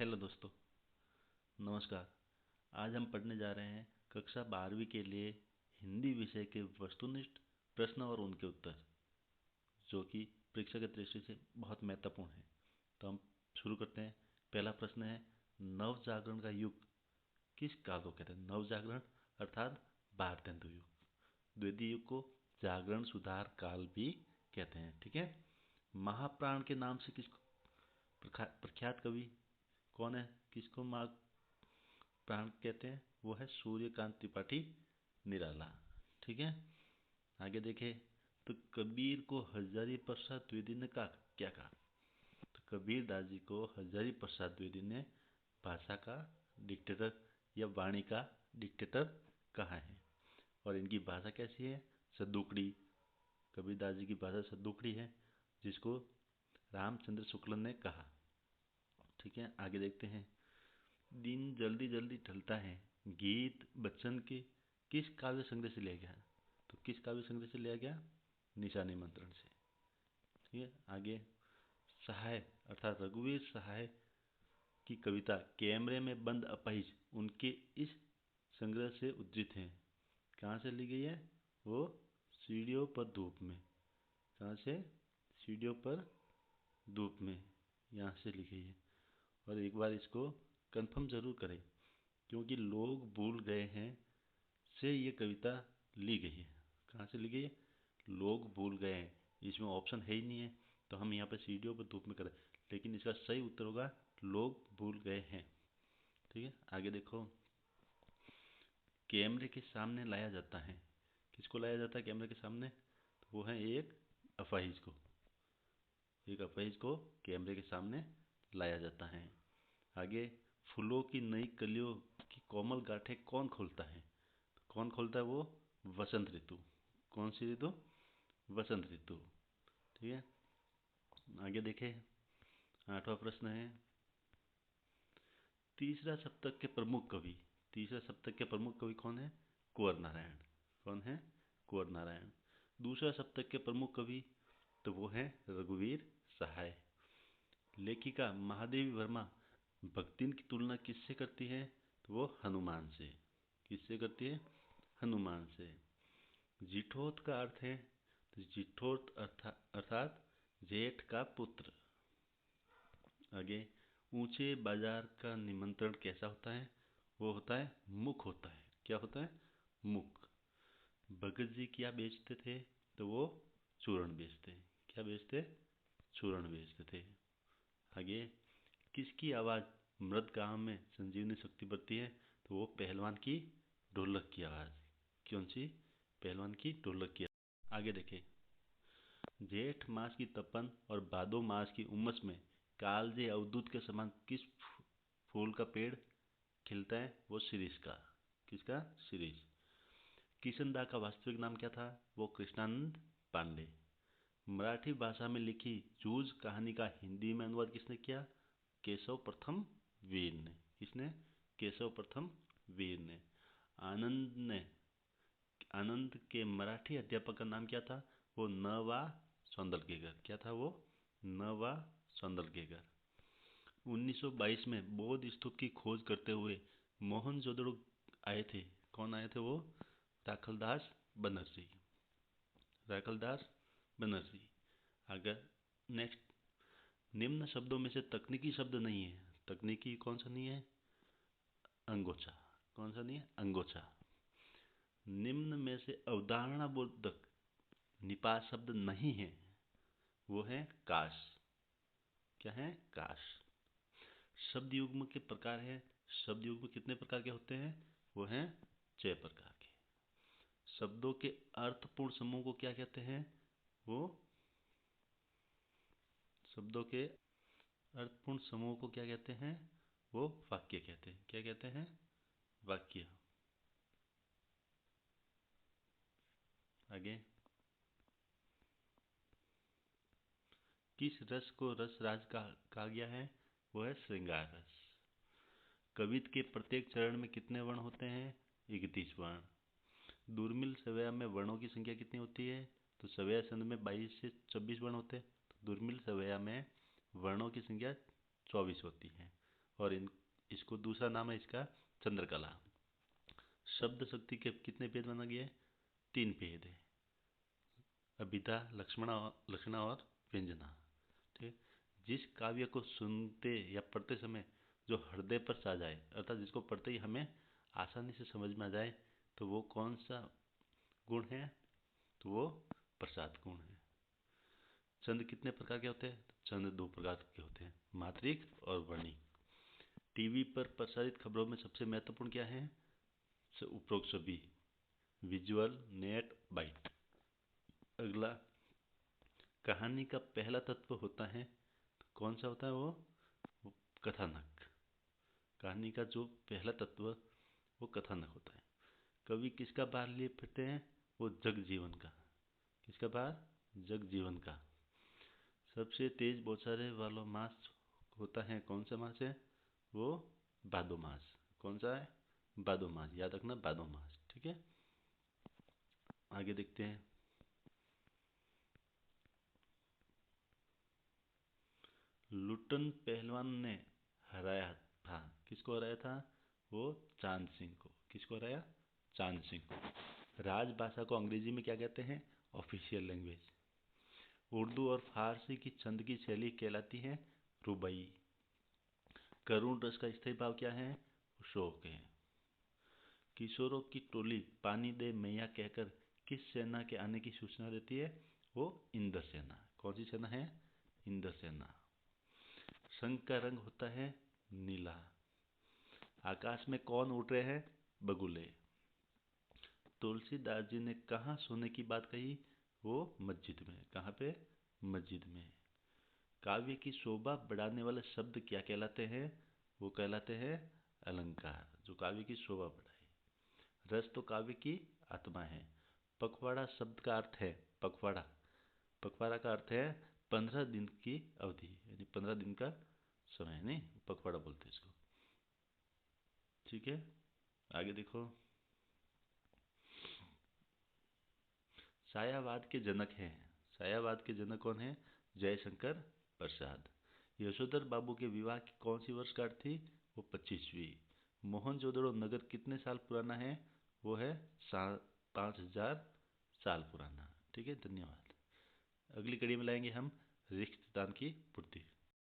Hello दोस्तों, नमस्कार। आज हम पढ़ने जा रहे हैं कक्षा 12वीं के लिए हिंदी विषय के वस्तुनिष्ठ प्रश्न और उनके उत्तर, जो कि परीक्षा की दृष्टि से बहुत महत्वपूर्ण है। तो हम शुरू करते हैं। पहला प्रश्न है, नव जागरण का युग किस काल को कहते हैं? नव जागरण अर्थात भारतेंदु युग। द्वितीय युग को जागरण सुधार काल भी कहते हैं। ठीक है। महाप्राण के नाम से किसको प्रख्यात कवि कौन है? किसको प्राण कहते हैं? वो है सूर्यकांत त्रिपाठी निराला। ठीक है। आगे देखें तो कबीर को हजारी प्रसाद द्विवेदी ने क्या कहा? तो कबीर दास जी को हजारी प्रसाद द्विवेदी ने भाषा का डिक्टेटर या वाणी का डिक्टेटर कहा है। और इनकी भाषा कैसी है? सद्दुकड़ी। कबीर दास जी की भाषा सद्दुकड़ी है, जिसको रामचंद्र शुक्ल ने कहा। ठीक है। आगे देखते हैं। दिन जल्दी जल्दी ढलता है गीत बच्चन के किस काव्य संग्रह से लिया गया? तो किस काव्य संग्रह से लिया गया? निशा निमंत्रण से। ठीक है। आगे सहाय अर्थात रघुवीर सहाय की कविता कैमरे में बंद अपाहिज उनके इस संग्रह से उद्धृत है। कहाँ से ली गई है? वो सीढ़ियों पर धूप में। कहाँ से? सीढ़ियों पर धूप में, यहाँ से ली गई है। और एक बार इसको कंफर्म जरूर करें, क्योंकि लोग भूल गए हैं से ये कविता ली गई है। कहाँ से ली गई है? लोग भूल गए हैं। इसमें ऑप्शन है ही नहीं है, तो हम यहाँ पे सीढ़ियों पर धूप में करें, लेकिन इसका सही उत्तर होगा लोग भूल गए हैं। ठीक है। आगे देखो, कैमरे के सामने लाया जाता है। किसको लाया जाता है कैमरे के सामने? तो वो है एक अपाहिज को। एक अपाहिज को कैमरे के सामने लाया जाता है। आगे, फूलों की नई कलियों की कोमल गांठें कौन खोलता है? कौन खोलता है? वो वसंत ऋतु। कौन सी ऋतु? वसंत ऋतु। ठीक है। आगे देखें। 8वां प्रश्न है, तीसरा सप्तक के प्रमुख कवि। तीसरा सप्तक के प्रमुख कवि कौन है? कुंवर नारायण। कौन है? कुंवर नारायण। दूसरा सप्तक के प्रमुख कवि तो वो है रघुवीर सहाय। लेखिका महादेवी वर्मा भक्तिन की तुलना किससे करती है? तो वो हनुमान से। किससे करती है? हनुमान से। जिठोत का अर्थ है? तो जिठोत अर्थात जेठ का पुत्र। आगे, ऊंचे बाजार का निमंत्रण कैसा होता है? वो होता है मुख होता है। क्या होता है? मुख। भगत जी क्या बेचते थे? तो वो चूरण बेचते। क्या बेचते? चूरण बेचते थे। आगे, किसकी आवाज़ मृद गाँव में संजीवनी शक्ति बढ़ती है? तो वो पहलवान की ढोलक की आवाज़। कौन सी? पहलवान की ढोलक की। आगे देखें, जेठ मास की तपन और भादो मास की उमस में कालजे अवधूत के समान किस फूल का पेड़ खिलता है? वो शिरीष का। किसका? शिरीष। किशनदा का वास्तविक नाम क्या था? वो कृष्णानंद पांडे। मराठी भाषा में लिखी जूझ कहानी का हिंदी में अनुवाद किसने किया? केशव प्रथम वीर ने। किसने? केशव प्रथम वीर ने। आनंद ने आनंद के मराठी अध्यापक का नाम क्या था? वो न वा सौंदलगेकर। क्या था वो? न वा सौंदलगेकर। 1922 में बौद्ध स्तूप की खोज करते हुए मोहनजोदड़ो आए थे। कौन आए थे वो? राखलदास बनर्जी। राखलदास बनर्जी। अगर नेक्स्ट, निम्न शब्दों में से तकनीकी शब्द नहीं है। तकनीकी कौन सा नहीं है? अंगोछा। कौन सा नहीं है? अंगोछा। निम्न में से अवधारणा बोधक निपात शब्द नहीं है। वो है काश। क्या है? काश। शब्द युग्म के प्रकार है। शब्द युग्म कितने प्रकार के होते हैं? वो हैं 6 प्रकार के। शब्दों के अर्थपूर्ण समूह को क्या कहते हैं? वो शब्दों के अर्थपूर्ण समूह को क्या कहते हैं? वो वाक्य कहते हैं। क्या कहते हैं? वाक्य। आगे, किस रस को रस राज कहा गया है? वो है श्रृंगार रस। कवित्त के प्रत्येक चरण में कितने वर्ण होते हैं? 31 वर्ण। दुर्मिल सवया में वर्णों की संख्या कितनी होती है? तो सवया संध में 22 से 26 वर्ण होते हैं। तो दुर्मिल सवया में वर्णों की संख्या 24 होती है। और इसको दूसरा नाम है इसका चंद्रकला। शब्द शक्ति के कितने भेद माना गया है? 3 भेद है, अभिधा, लक्षणा और व्यंजना। ठीक। जिस काव्य को सुनते या पढ़ते समय जो हृदय पर सा जाए, अर्थात जिसको पढ़ते ही हमें आसानी से समझ में आ जाए, तो वो कौन सा गुण है? तो वो प्रसाद गुण है। छंद कितने प्रकार के होते हैं? छंद 2 प्रकार के होते हैं, मात्रिक और वर्णिक। टीवी पर प्रसारित खबरों में सबसे महत्वपूर्ण क्या है? उपरोक्त सभी, विजुअल, नेट, बाइट। अगला, कहानी का पहला तत्व होता है, कौन सा होता है वो कथानक। कहानी का जो पहला तत्व वो कथानक होता है। कवि किसका भार लिए फिरते हैं? वो जग जीवन का। किसका भार? जग जीवन का। सबसे तेज बौछारे वाला मास होता है, कौन सा मास है? वो भादो मास। कौन सा है? भादो मास, याद रखना, भादो मास। ठीक है, आगे देखते हैं। लुटन पहलवान ने हराया था, किसको हराया था? वो चांद सिंह को। किसको हराया? चांद सिंह को। राजभाषा को अंग्रेजी में क्या कहते हैं? Official language. उर्दू और फारसी की छंद की शैली कहलाती है रुबाई। करुण रस का स्थायी भाव क्या है? शोक है। किशोरों की टोली पानी दे मैया कहकर किस सेना के आने की सूचना देती है? वो इंद्र सेना। कौन सी सेना है? इंद्र सेना। शंख का रंग होता है नीला। आकाश में कौन उड़ रहे हैं? बगुले। तुलसीदास जी ने कहाँ सोने की बात कही? वो मस्जिद में। कहाँ पे? मस्जिद में। काव्य की शोभा बढ़ाने वाले शब्द क्या कहलाते हैं? वो कहलाते हैं अलंकार, जो काव्य की शोभा बढ़ाए। रस तो काव्य की आत्मा है। पखवाड़ा शब्द का अर्थ है, पखवाड़ा, पखवाड़ा का अर्थ है 15 दिन की अवधि, यानी 15 दिन का समय, नहीं पखवाड़ा बोलते हैं इसको। ठीक है, आगे देखो। सायावाद के जनक हैं। सायावाद के जनक कौन है? जयशंकर प्रसाद। यशोधर बाबू के विवाह की कौन सी वर्षगांठ थी? वो 25वीं। मोहनजोदड़ो नगर कितने साल पुराना है? वो है 5000 साल पुराना। ठीक है, धन्यवाद। अगली कड़ी में लाएंगे हम रिक्तदान की पूर्ति।